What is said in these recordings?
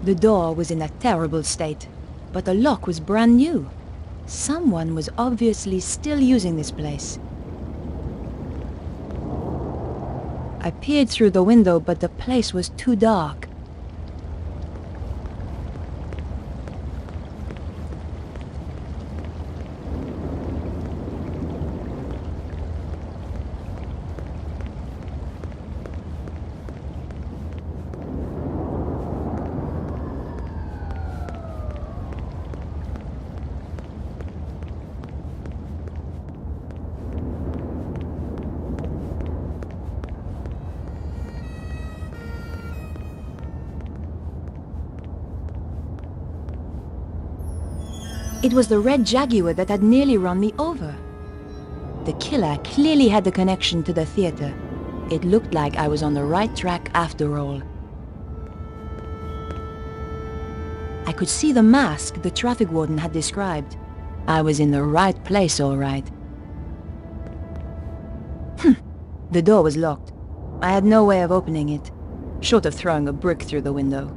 The door was in a terrible state, but the lock was brand new. Someone was obviously still using this place. I peered through the window, but the place was too dark. It was the red Jaguar that had nearly run me over. The killer clearly had the connection to the theater. It looked like I was on the right track after all. I could see the mask the traffic warden had described. I was in the right place, all right. The door was locked. I had no way of opening it, short of throwing a brick through the window.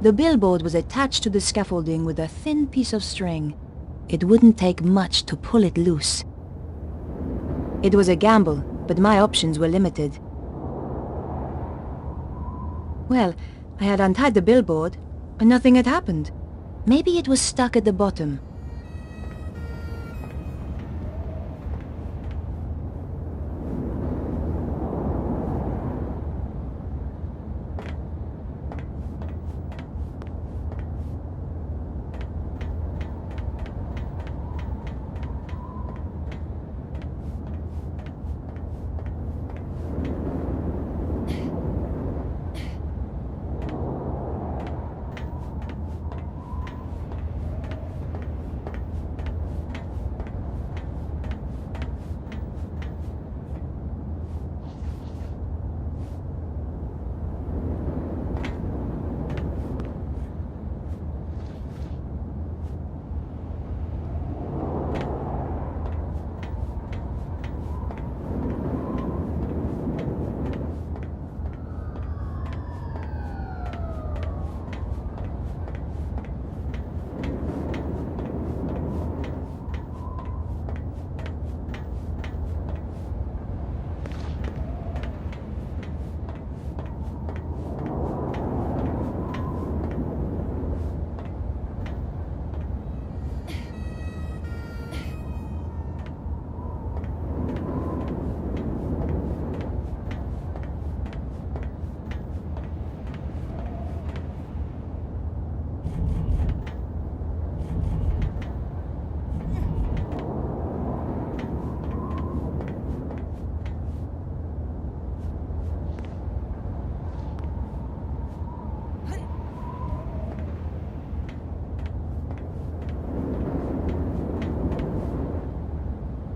The billboard was attached to the scaffolding with a thin piece of string. It wouldn't take much to pull it loose. It was a gamble, but my options were limited. Well, I had untied the billboard, and nothing had happened. Maybe it was stuck at the bottom.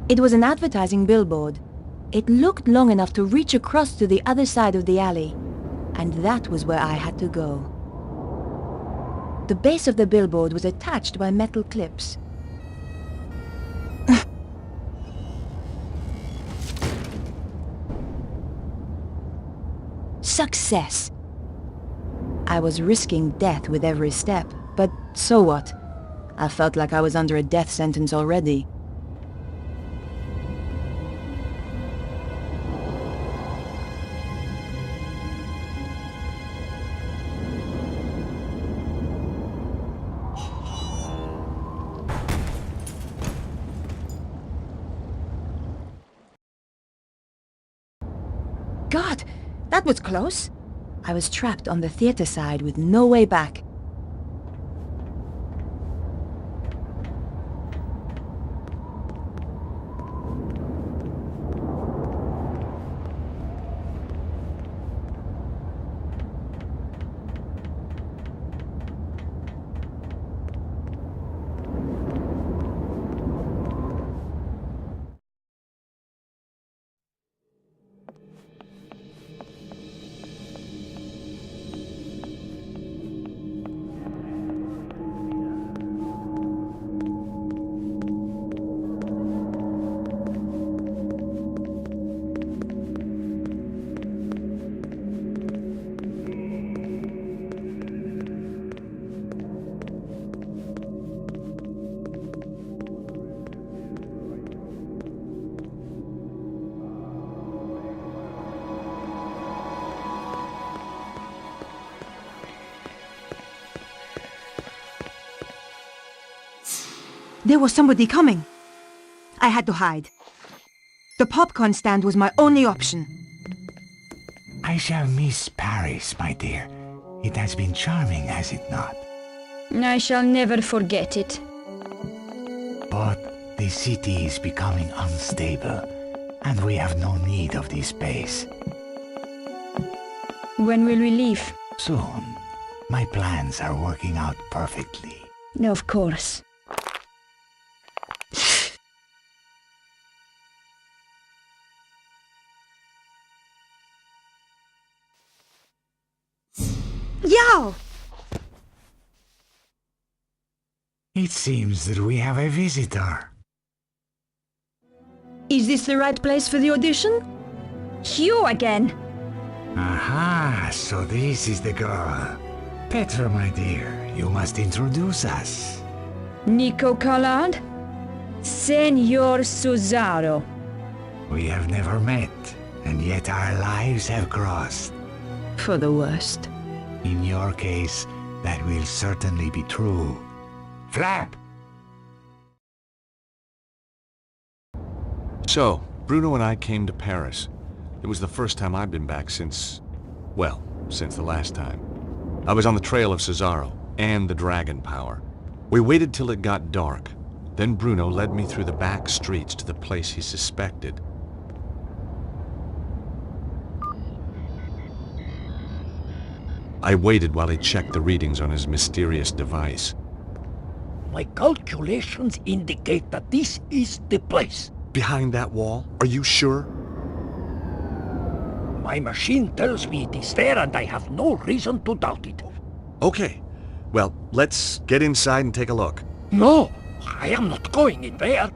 It was an advertising billboard. It looked long enough to reach across to the other side of the alley, and that was where I had to go. The base of the billboard was attached by metal clips. Success! I was risking death with every step, but so what? I felt like I was under a death sentence already. God, that was close. I was trapped on the theater side with no way back. There was somebody coming. I had to hide. The popcorn stand was my only option. I shall miss Paris, my dear. It has been charming, has it not? I shall never forget it. But the city is becoming unstable, and we have no need of this space. When will we leave? Soon. My plans are working out perfectly. Of course. Yow! It seems that we have a visitor. Is this the right place for the audition? You again! Aha, so this is the girl. Petra, my dear, you must introduce us. Nico Collard? Senor Susarro. We have never met, and yet our lives have crossed. For the worst. In your case, that will certainly be true. Flap! So, Bruno and I came to Paris. It was the first time I'd been back since... well, since the last time. I was on the trail of Susarro and the dragon power. We waited till it got dark. Then Bruno led me through the back streets to the place he suspected. I waited while he checked the readings on his mysterious device. My calculations indicate that this is the place. Behind that wall? Are you sure? My machine tells me it is there and I have no reason to doubt it. Okay. Well, let's get inside and take a look. No, I am not going in there.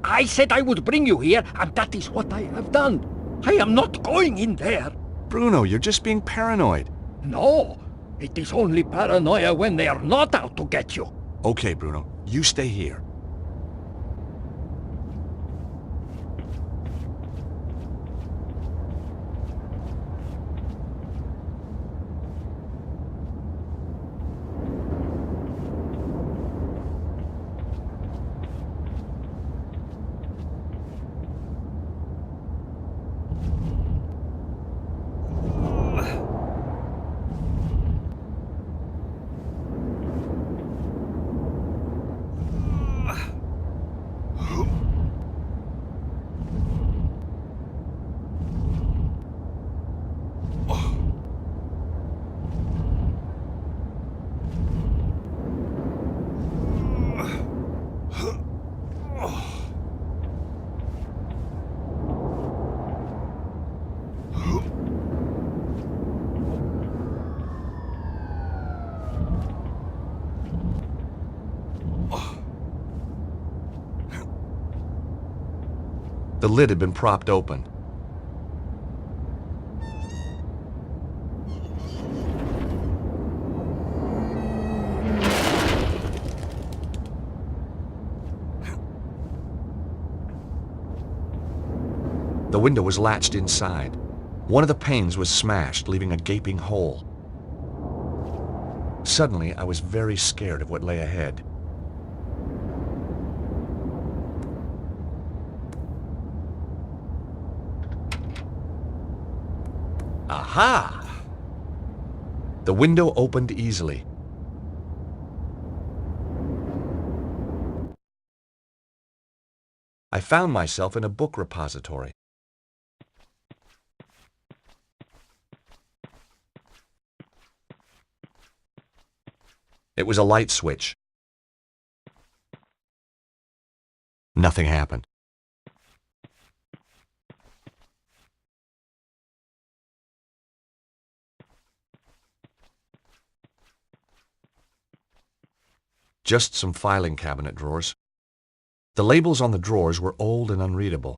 I said I would bring you here and that is what I have done. I am not going in there. Bruno, you're just being paranoid. No, it is only paranoia when they are not out to get you. Okay, Bruno, you stay here. The lid had been propped open. window was latched inside. One of the panes was smashed, leaving a gaping hole. Suddenly, I was very scared of what lay ahead. Aha! The window opened easily. I found myself in a book repository. It was a light switch. Nothing happened. Just some filing cabinet drawers. The labels on the drawers were old and unreadable.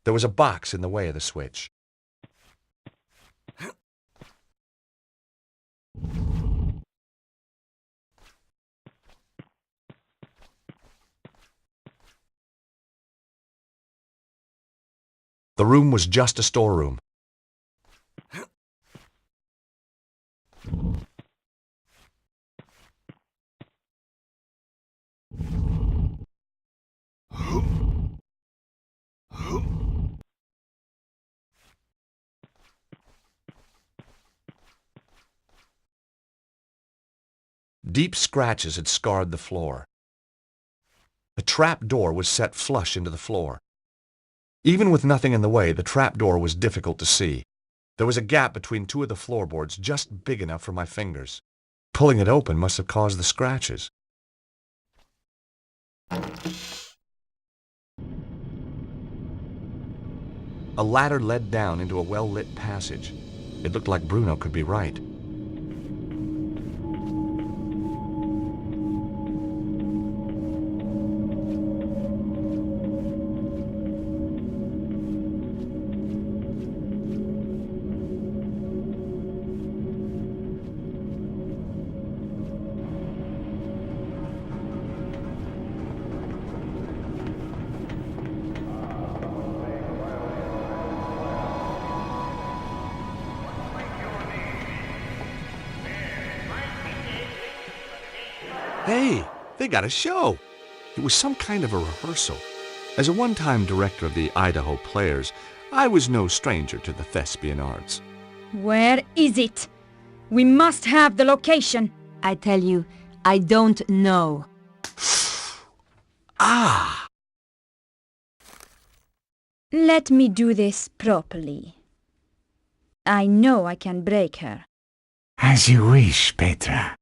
There was a box in the way of the switch. The room was just a storeroom. Deep scratches had scarred the floor. The trap door was set flush into the floor. Even with nothing in the way, the trap door was difficult to see. There was a gap between two of the floorboards just big enough for my fingers. Pulling it open must have caused the scratches. A ladder led down into a well-lit passage. It looked like Bruno could be right. Hey, they got a show. It was some kind of a rehearsal. As a one-time director of the Idaho Players, I was no stranger to the thespian arts. Where is it? We must have the location. I tell you, I don't know. Ah! Let me do this properly. I know I can break her. As you wish, Petra.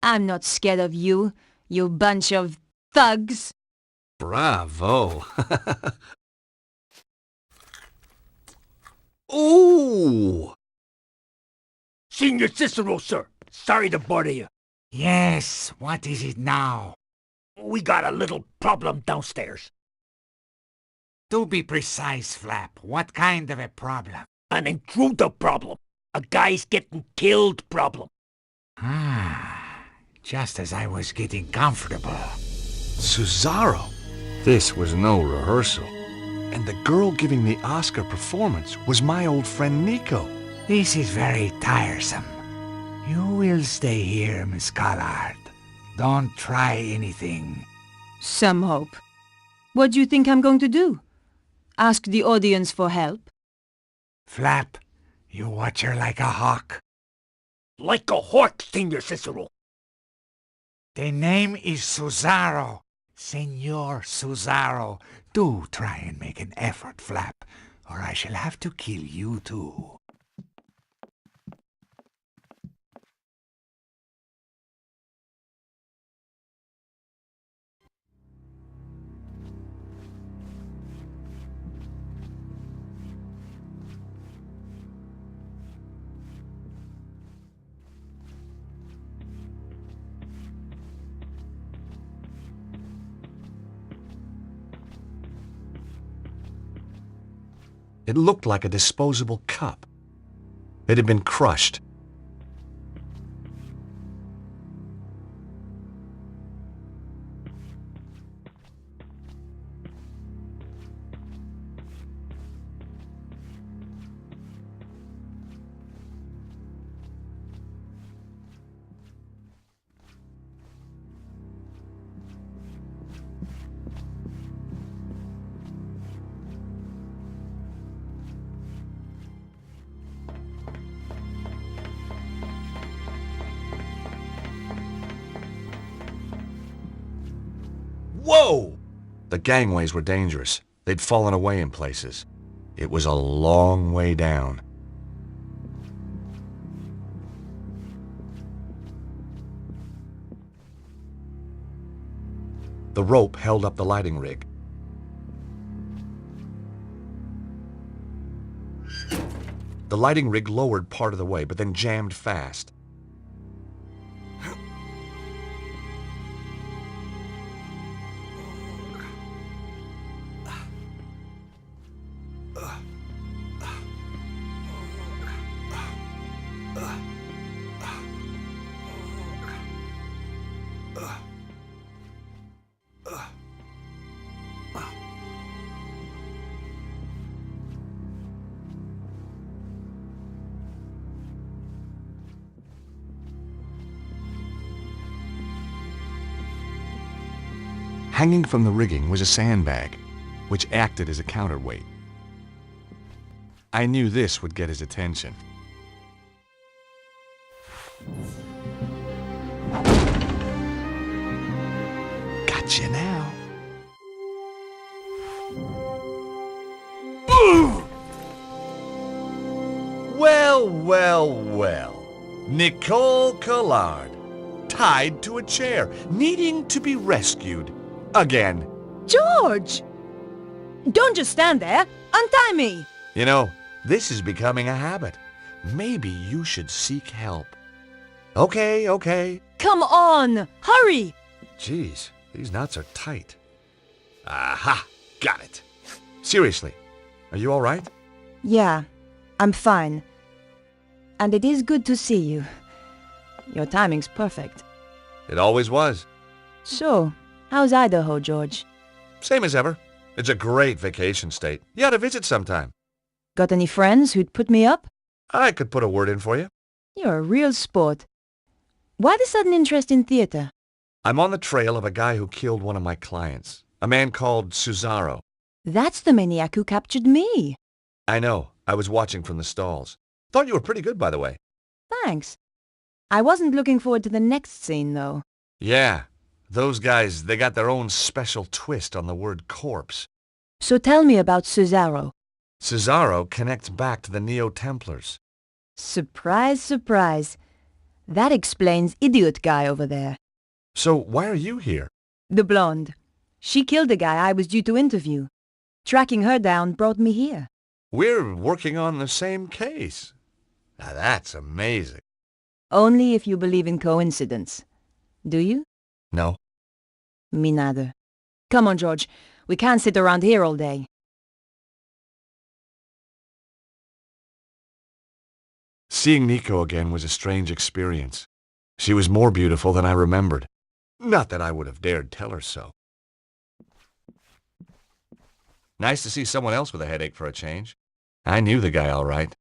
I'm not scared of you, you bunch of thugs. Bravo! Ooh! Senior Cicero, sir. Sorry to bother you. Yes, what is it now? We got a little problem downstairs. Do be precise, Flap. What kind of a problem? An intruder problem. A guy's getting killed problem. Ah, just as I was getting comfortable. Susarro! This was no rehearsal. And the girl giving the Oscar performance was my old friend Nico. This is very tiresome. You will stay here, Miss Collard. Don't try anything. Some hope. What do you think I'm going to do? Ask the audience for help? Flap, you watch her like a hawk. Like a hawk, Senor Cicero. The name is Susarro. Senor Susarro. Do try and make an effort, Flap, or I shall have to kill you too. It looked like a disposable cup. It had been crushed. Whoa! The gangways were dangerous. They'd fallen away in places. It was a long way down. The rope held up the lighting rig. The lighting rig lowered part of the way, but then jammed fast. Hanging from the rigging was a sandbag, which acted as a counterweight. I knew this would get his attention. Gotcha now. Well, well, well. Nicole Collard, tied to a chair, needing to be rescued. Again. George! Don't just stand there. Untie me! You know, this is becoming a habit. Maybe you should seek help. Okay. Come on! Hurry! Jeez, these knots are tight. Aha! Got it. Seriously, are you all right? Yeah, I'm fine. And it is good to see you. Your timing's perfect. It always was. So, how's Idaho, George? Same as ever. It's a great vacation state. You ought to visit sometime. Got any friends who'd put me up? I could put a word in for you. You're a real sport. Why the sudden interest in theater? I'm on the trail of a guy who killed one of my clients, a man called Susarro. That's the maniac who captured me. I know. I was watching from the stalls. Thought you were pretty good, by the way. Thanks. I wasn't looking forward to the next scene, though. Yeah. Those guys, they got their own special twist on the word corpse. So tell me about Susarro. Susarro connects back to the Neo-Templars. Surprise, surprise. That explains idiot guy over there. So why are you here? The blonde. She killed the guy I was due to interview. Tracking her down brought me here. We're working on the same case. Now that's amazing. Only if you believe in coincidence. Do you? No. Me neither. Come on, George. We can't sit around here all day. Seeing Nico again was a strange experience. She was more beautiful than I remembered. Not that I would have dared tell her so. Nice to see someone else with a headache for a change. I knew the guy all right.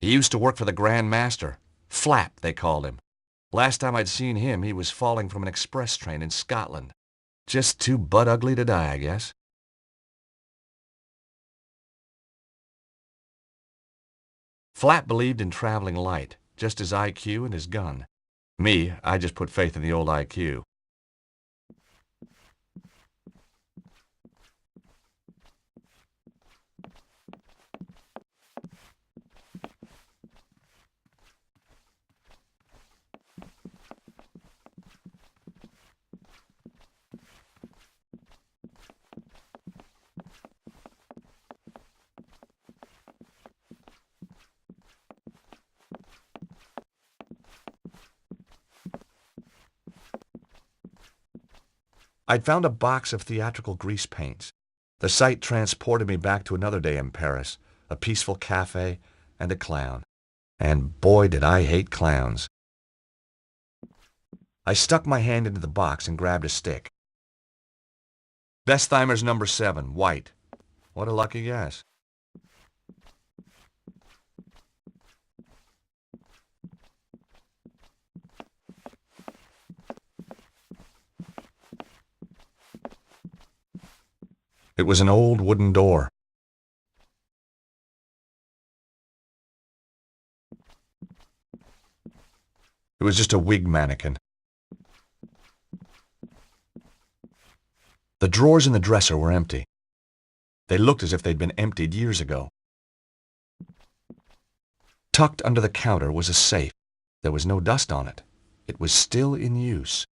He used to work for the Grand Master. Flap, they called him. Last time I'd seen him, he was falling from an express train in Scotland. Just too butt ugly to die, I guess. Flap believed in traveling light, just his IQ and his gun. Me, I just put faith in the old IQ. I'd found a box of theatrical grease paints. The sight transported me back to another day in Paris, a peaceful cafe, and a clown. And boy, did I hate clowns. I stuck my hand into the box and grabbed a stick. Bestheimer's number 7, white. What a lucky guess. It was an old wooden door. It was just a wig mannequin. The drawers in the dresser were empty. They looked as if they'd been emptied years ago. Tucked under the counter was a safe. There was no dust on it. It was still in use.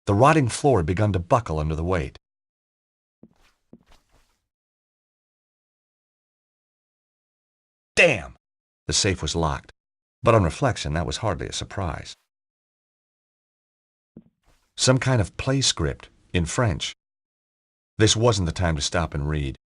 The rotting floor had begun to buckle under the weight. Damn! The safe was locked. But on reflection, that was hardly a surprise. Some kind of play script, in French. This wasn't the time to stop and read.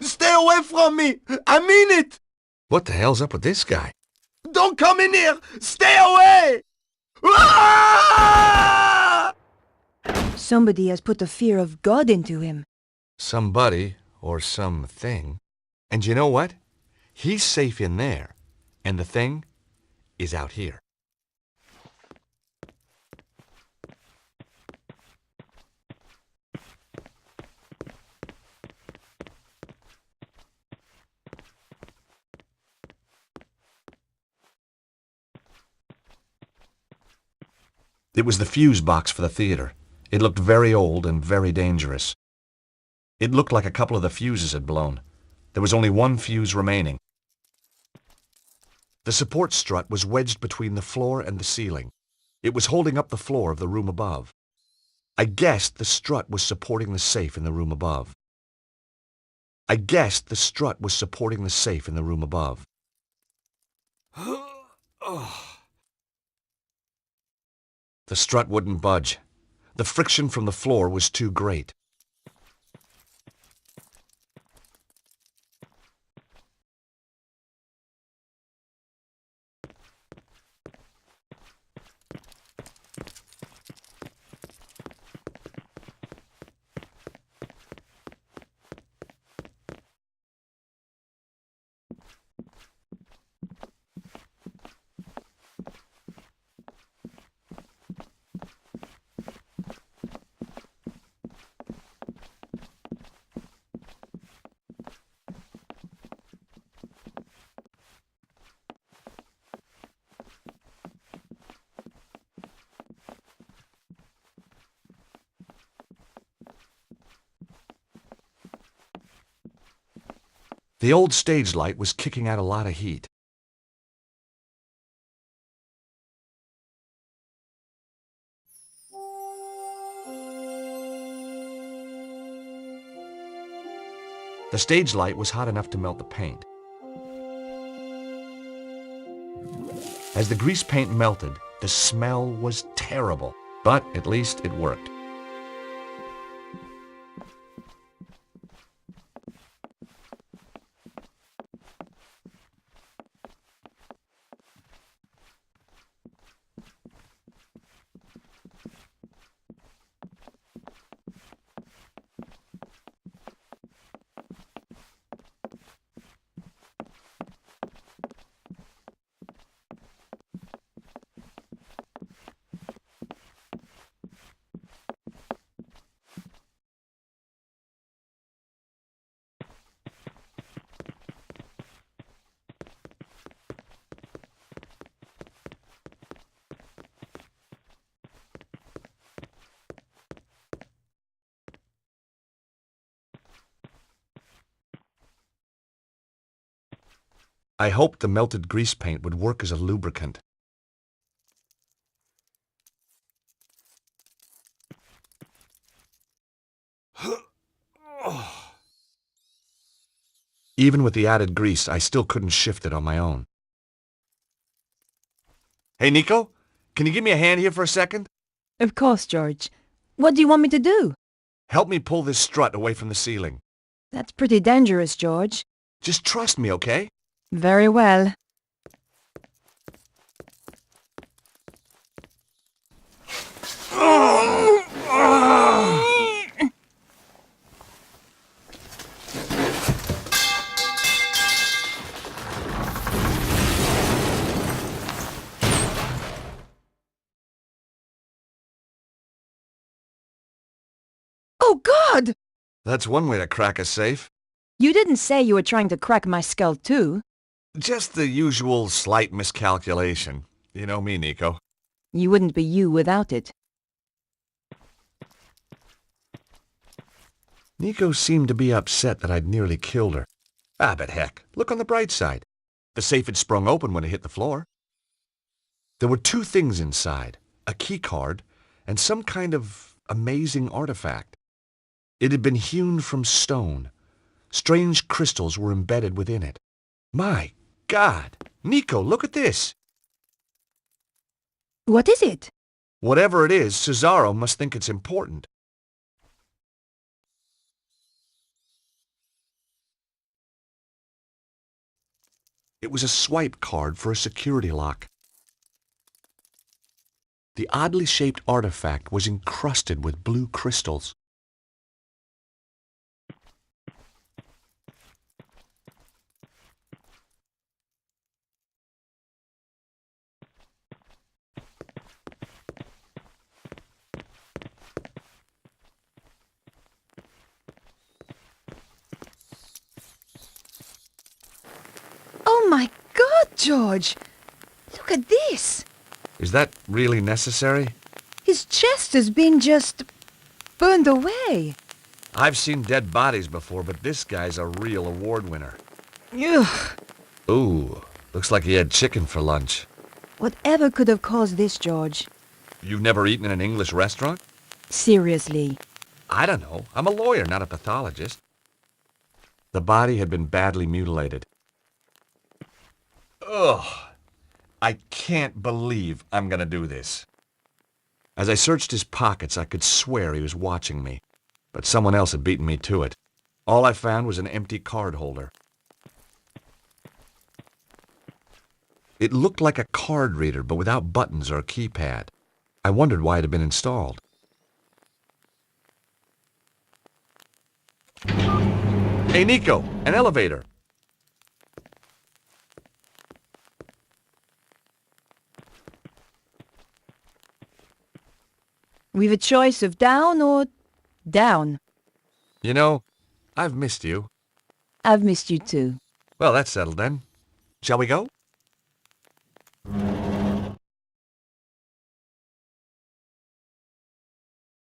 Stay away from me! I mean it! What the hell's up with this guy? Don't come in here! Stay away! Ah! Somebody has put the fear of God into him. Somebody or something. And you know what? He's safe in there, and the thing is out here. It was the fuse box for the theater. It looked very old and very dangerous. It looked like a couple of the fuses had blown. There was only one fuse remaining. The support strut was wedged between the floor and the ceiling. It was holding up the floor of the room above. I guessed the strut was supporting the safe in the room above. I guessed the strut was supporting the safe in the room above. The strut wouldn't budge. The friction from the floor was too great. The old stage light was kicking out a lot of heat. The stage light was hot enough to melt the paint. As the grease paint melted, the smell was terrible, but at least it worked. I hoped the melted grease paint would work as a lubricant. Even with the added grease, I still couldn't shift it on my own. Hey, Nico, can you give me a hand here for a second? Of course, George. What do you want me to do? Help me pull this strut away from the ceiling. That's pretty dangerous, George. Just trust me, okay? Very well. Oh, God! That's one way to crack a safe. You didn't say you were trying to crack my skull, too. Just the usual slight miscalculation. You know me, Nico. You wouldn't be you without it. Nico seemed to be upset that I'd nearly killed her. Ah, but heck, look on the bright side. The safe had sprung open when it hit the floor. There were two things inside, a key card and some kind of amazing artifact. It had been hewn from stone. Strange crystals were embedded within it. My God! Nico, look at this! What is it? Whatever it is, Susarro must think it's important. It was a swipe card for a security lock. The oddly shaped artifact was encrusted with blue crystals. Oh my God, George! Look at this! Is that really necessary? His chest has been just burned away. I've seen dead bodies before, but this guy's a real award winner. Ugh! Ooh, looks like he had chicken for lunch. Whatever could have caused this, George? You've never eaten in an English restaurant? Seriously. I don't know. I'm a lawyer, not a pathologist. The body had been badly mutilated. Ugh! I can't believe I'm gonna do this. As I searched his pockets, I could swear he was watching me. But someone else had beaten me to it. All I found was an empty card holder. It looked like a card reader, but without buttons or a keypad. I wondered why it had been installed. Hey, Nico, an elevator. We've a choice of down or down. You know, I've missed you. I've missed you too. Well, that's settled then. Shall we go?